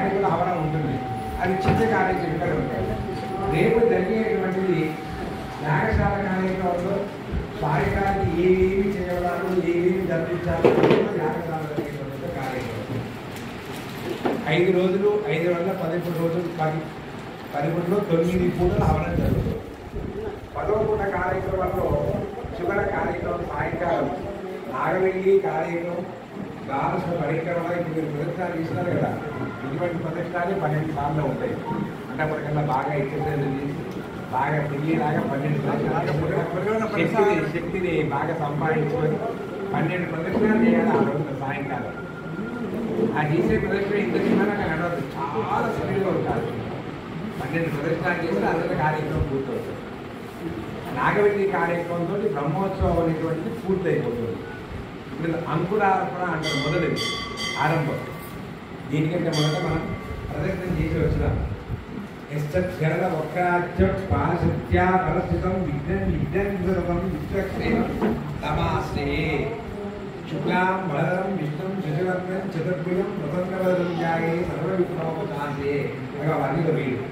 తారీఖులో హవనం ఉంటుంది. అది చిన్న కార్యక్రమాలు ఉంటాయి. రేపు జరిగేటువంటిది యాగశాల కార్యక్రమంలో సాయంకాలానికి ఏమేమి చేయగలరు, ఏమేమి జరిపించాలి యాగశాల కార్యక్రమం 5 రోజులు 513 రోజులు 11లో 9 పూటలు హవనం జరుగుతుంది. 10వ పూట కార్యక్రమంలో చివరి కార్యక్రమం సాయంకాలం నాగవెల్లి కార్యక్రమం ద్వాదశ పరిక్రమణ. ఇప్పుడు మీరు ప్రదక్షిణాలు చేసినారు కదా, ఇటువంటి ప్రదక్షిణాలు 12 సార్లు ఉంటాయి. అంటే అప్పటికన్నా బాగా ఎక్సర్సైజ్ చేసి బాగా పెళ్ళిలాగా 12 ప్రదక్షిణాలు శక్తిని బాగా సంపాదించుకొని 12 ప్రదక్షిణాలు చేయాలి ఆ రోజున సాయంకాలం. ఆ చేసే ప్రదక్షిణ ఇంత చిన్నగా నడవద్దు, చాలా స్పీడ్గా ఉంటారు. 12 ప్రదక్షిణాలు చేస్తే అందరి కార్యక్రమం పూర్తవుతుంది. నాగవెల్లి కార్యక్రమంతో బ్రహ్మోత్సవం అనేటువంటిది పూర్తయిపోతుంది. ఇప్పుడు అంకురార్పణ అంటారు, మొదటిది ఆరంభం. దీనికంటే మొదట మనం ప్రదక్షిణం చేసి వచ్చినాం. ఎస్టల వక్రాజ్యం పారశక్త్యా పరస్థితం విఘ్నం విఘ్నం విశ్వక్షేమం తమాస్తే శుక్లాం వరదం విష్ణుం శశివర్ణం చతుర్భుజం ప్రసన్నవదనం ధ్యాయే సర్వవిఘ్నోపశాంతే. వర్ణిత వీరు,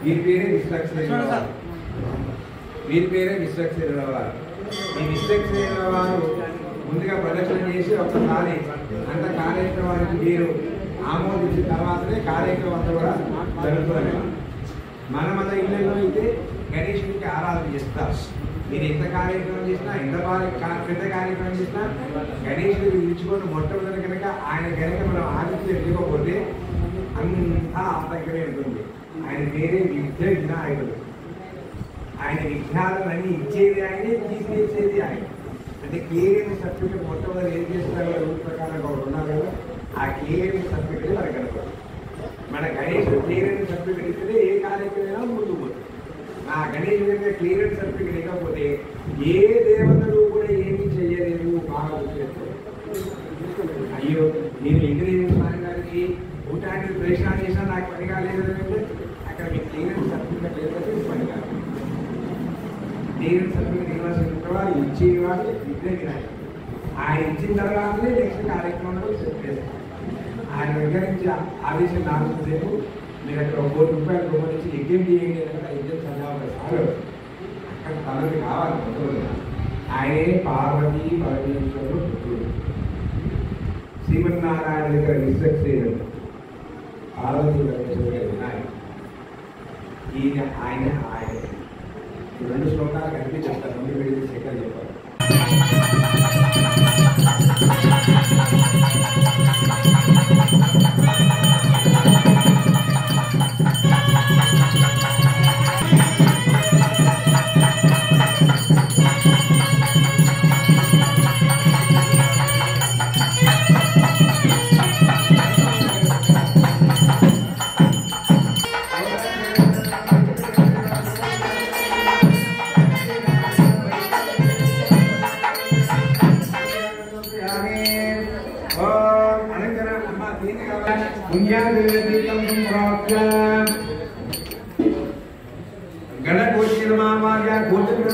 వీరి పేరే విశ్వక్షేమ వారు. వీరి పేరే విశ్వక్షేమ వారు. ఈ విశ్వక్షేమ వారు ముందుగా ప్రదక్షిణ చేసి ఒకసారి అంత కార్యక్రమానికి మీరు ఆమోదించిన తర్వాతనే కార్యక్రమం అంతా కూడా జరుగుతుంది. మన ఇళ్ళలో అయితే గణేశుడికి ఆరాధన చేస్తారు. మీరు ఎంత కార్యక్రమం చేసినా, ఎంత పెద్ద కార్యక్రమం చేసినా గణేశుడిని పిలుచుకొని మొట్టమొదటి కనుక ఆయన కనుక మనం ఆదిత్యం ఇవ్వకపోతే అంతా దగ్గరే ఉంటుంది. ఆయన పేరే విఘ్న వినాయకుడు. ఆయన విఘ్నాలన్నీ ఇచ్చేది ఆయనే, తీసేసేది ఆయన. అంటే క్లియరెన్స్ సర్టిఫికేట్ మొట్టమొదటి ఏం చేస్తారో రూల్ ప్రకారం ఒకటి ఉన్నారు కదా, ఆ క్లియరెన్స్ సర్టిఫికేట్ మనకు కనపడదు. మన గణేశుడు క్లియరెన్స్ సర్టిఫికేట్ ఇస్తే ఏ కార్యక్రమైనా ముందుకు పోతుంది. ఆ గణేశుడి దగ్గర క్లియరెన్స్ సర్టిఫికేట్ ఇవ్వకపోతే ఏ దేవతలు కూడా ఏమీ చెయ్యలేదు. బాగా గుర్తుపెట్టుకోవాలి. అయ్యో నేను ఇంజనీరింగ్ స్వామి గారికి ఊటానికి ప్రవేశం చేసినా నాకు పని కాలేదు అంటే అక్కడ మీకు క్లియరెన్స్ సర్టిఫికేట్ లేకపోతే పని కాదు. క్లియరెన్స్ సర్టిఫికేట్ ఇవ్వాల్సిన తర్వాత ఇచ్చేవాళ్ళు విఘ్న. ఆయన ఇచ్చిన తర్వాతనే నెక్స్ట్ కార్యక్రమంలో సెట్ చేస్తారు. ఆయన దగ్గర నుంచి ఆదేశం 4 సేపు మీరు అక్కడ ₹1 కోటి రూపాయలు యజ్ఞం చేయండి అంటే యజ్ఞం చదవాలి. అక్కడ తనకి కావాలి మొదలు. ఆయనే పార్వతీ పరమేశ్వరుడు పుత్రుడు. శ్రీమన్నారాయణ దగ్గర విశ్వక్సేనుడు, పార్వతీ పరమేశ్వరుడు వినాయకుడు. ఆయన 2 శ్లోకాలు కలిపి చెప్తారు. ముందు వెళ్ళి శేఖర్ చెప్పారు. गण गोचर मामा या गोचर